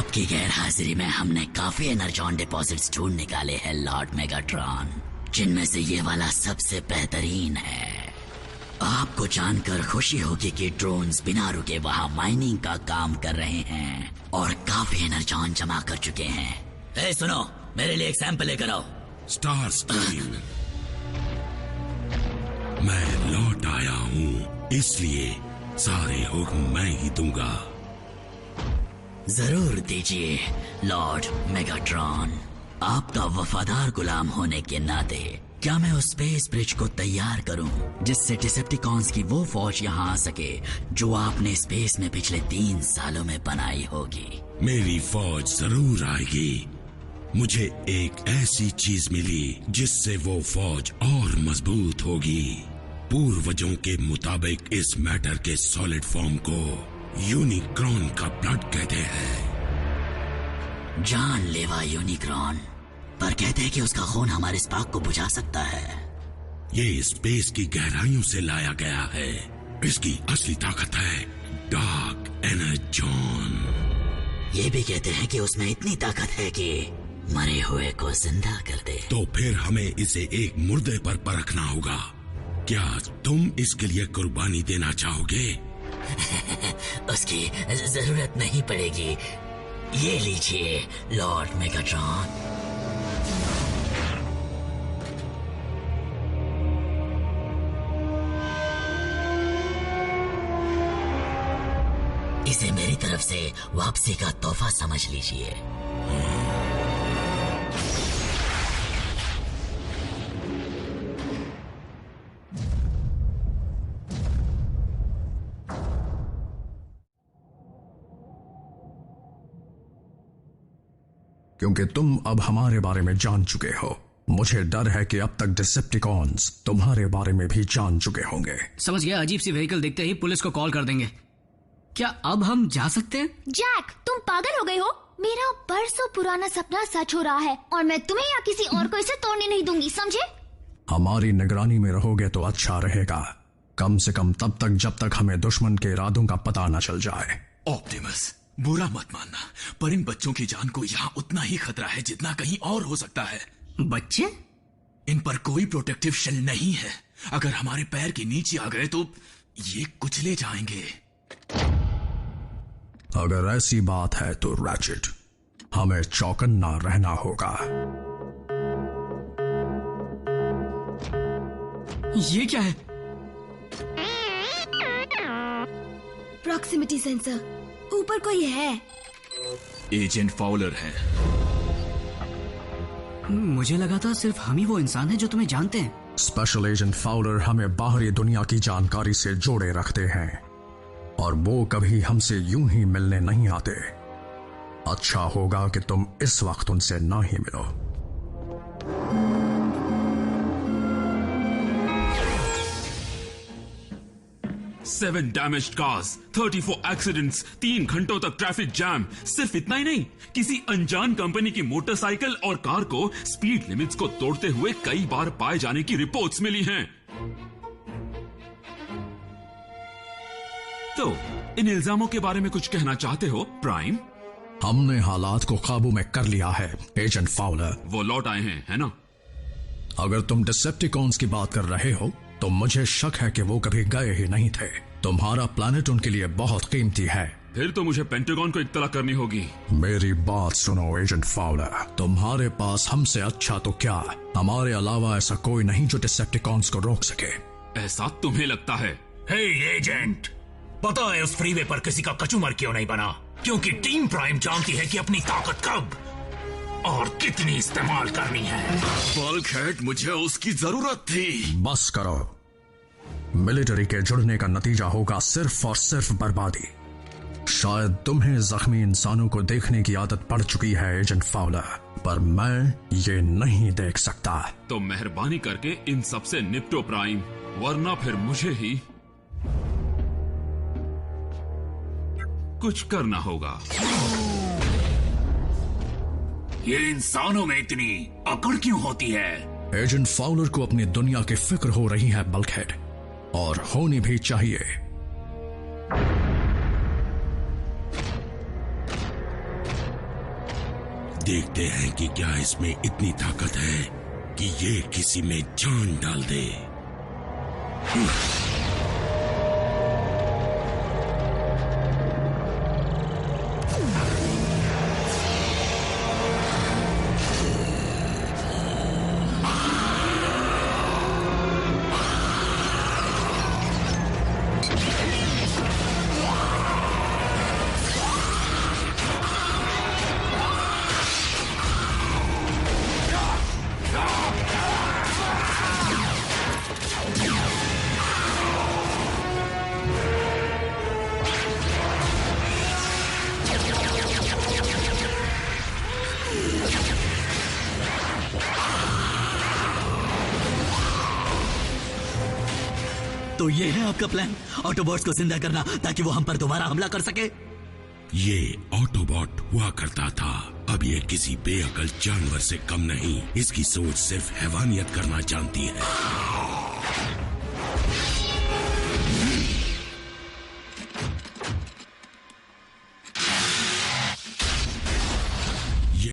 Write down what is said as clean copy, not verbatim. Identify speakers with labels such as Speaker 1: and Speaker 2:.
Speaker 1: आपकी गैरहाजिरी में हमने काफी एनर्जॉन डिपॉजिट्स ढूंढ निकाले हैं लॉर्ड मेगाट्रॉन, जिनमें से ये वाला सबसे बेहतरीन है। आपको जानकर खुशी होगी कि ड्रोन्स बिना रुके वहां माइनिंग का काम कर रहे हैं और काफी एनर्जॉन जमा कर चुके हैं। सुनो, मेरे लिए एक सैंपल लेकर आओ।
Speaker 2: स्टार स्ट्रीम, मैं लौट आया हूँ, इसलिए सारे हुक्म मैं ही दूंगा।
Speaker 1: जरूर दीजिए लॉर्ड मेगाट्रॉन। आपका वफादार गुलाम होने के नाते क्या मैं उस स्पेस ब्रिज को तैयार करूं जिससे डिसेप्टिकॉन्स की वो फौज यहाँ आ सके जो आपने स्पेस में पिछले 3 सालों में बनाई होगी।
Speaker 2: मेरी फौज जरूर आएगी। मुझे एक ऐसी चीज मिली जिससे वो फौज और मजबूत होगी। पूर्वजों के मुताबिक इस मैटर के सॉलिड फॉर्म को यूनिक्रॉन का ब्लड कहते हैं।
Speaker 1: जानलेवा यूनिक्रॉन, पर कहते हैं कि उसका खून हमारे स्पार्क को बुझा सकता है।
Speaker 2: ये स्पेस की गहराइयों से लाया गया है। इसकी असली ताकत है डार्क एनर्जॉन।
Speaker 1: ये भी कहते हैं कि उसमें इतनी ताकत है कि मरे हुए को जिंदा कर दे।
Speaker 2: तो फिर हमें इसे एक मुर्दे पर परखना होगा। क्या तुम इसके लिए कुर्बानी देना चाहोगे?
Speaker 1: उसकी जरूरत नहीं पड़ेगी। ये लीजिए लॉर्ड मेगाट्रॉन। इसे मेरी तरफ से वापसी का तोहफा समझ लीजिए।
Speaker 3: क्योंकि तुम अब हमारे बारे में जान चुके हो, मुझे डर है कि अब तक डिसेप्टिकॉन्स तुम्हारे बारे में भी जान चुके होंगे।
Speaker 4: समझ गया। अजीब सी व्हीकल देखते ही पुलिस को कॉल कर देंगे। क्या अब हम जा सकते हैं?
Speaker 5: जैक, तुम पागल हो गए हो? मेरा बरसों पुराना सपना सच हो रहा है और मैं तुम्हें या किसी और को इसे तोड़ने नहीं दूंगी, समझे?
Speaker 3: हमारी निगरानी में रहोगे तो अच्छा रहेगा, कम से कम तब तक जब तक हमें दुश्मन के इरादों का पता न चल जाए।
Speaker 6: ऑप्टिमस, बुरा मत मानना, पर इन बच्चों की जान को यहाँ उतना ही खतरा है जितना कहीं और हो सकता है।
Speaker 4: बच्चे?
Speaker 6: इन पर कोई प्रोटेक्टिव शेल नहीं है। अगर हमारे पैर के नीचे आ गए तो ये कुचले जाएंगे।
Speaker 3: अगर ऐसी बात है तो रैचेट, हमें चौकन्ना रहना होगा।
Speaker 4: ये क्या है?
Speaker 5: प्रॉक्सिमिटी सेंसर, ऊपर कोई है।
Speaker 6: एजेंट फाउलर है।
Speaker 4: मुझे लगा था सिर्फ हम ही वो इंसान है जो तुम्हें जानते हैं।
Speaker 3: स्पेशल एजेंट फाउलर हमें बाहरी दुनिया की जानकारी से जोड़े रखते हैं और वो कभी हमसे यूं ही मिलने नहीं आते। अच्छा होगा कि तुम इस वक्त उनसे ना ही मिलो।
Speaker 7: सेवन डैमेज्ड कार्स, 34 एक्सीडेंट्स, 3 घंटों तक ट्रैफिक जैम। सिर्फ इतना ही नहीं, किसी अनजान कंपनी की मोटरसाइकिल और कार को स्पीड लिमिट्स को तोड़ते हुए कई बार पाए जाने की रिपोर्ट्स मिली हैं। तो इन इल्जामों के बारे में कुछ कहना चाहते हो प्राइम?
Speaker 3: हमने हालात को काबू में कर लिया है एजेंट फाउलर।
Speaker 7: वो लौट आए हैं, है ना?
Speaker 3: अगर तुम डिसेप्टिकॉन्स की बात कर रहे हो तो मुझे शक है कि वो कभी गए ही नहीं थे। तुम्हारा प्लैनेट उनके लिए बहुत कीमती है।
Speaker 7: फिर तो मुझे पेंटागन को इत्तला करनी होगी।
Speaker 3: मेरी बात सुनो एजेंट फाउलर, तुम्हारे पास हमसे अच्छा तो क्या, हमारे अलावा ऐसा कोई नहीं जो डिसेप्टिकॉन्स को रोक सके।
Speaker 7: ऐसा तुम्हें लगता है?
Speaker 8: हे एजेंट, पता है उस फ्रीवे पर किसी का कचूमर क्यों नहीं बना? क्योंकि टीम प्राइम जानती है कि अपनी ताकत कब और कितनी इस्तेमाल करनी है।
Speaker 6: बल्कहेड, मुझे उसकी जरूरत थी।
Speaker 3: बस करो। मिलिट्री के जुड़ने का नतीजा होगा सिर्फ और सिर्फ बर्बादी। शायद तुम्हें जख्मी इंसानों को देखने की आदत पड़ चुकी है एजेंट फाउलर, पर मैं ये नहीं देख सकता।
Speaker 7: तो मेहरबानी करके इन सबसे निपटो प्राइम, वरना फिर मुझे ही कुछ करना होगा।
Speaker 8: ये इंसानों में इतनी अकड़ क्यों होती है?
Speaker 3: एजेंट फाउलर को अपनी दुनिया की फिक्र हो रही है बल्कहेड, और होनी भी चाहिए।
Speaker 2: देखते हैं कि क्या इसमें इतनी ताकत है कि ये किसी में जान डाल दे।
Speaker 1: तो ये है आपका प्लान, ऑटोबॉट्स को जिंदा करना ताकि वो हम पर दोबारा हमला कर सके?
Speaker 2: ये ऑटोबॉट हुआ करता था, अब ये किसी बेअकल जानवर से कम नहीं। इसकी सोच सिर्फ हैवानियत करना जानती है।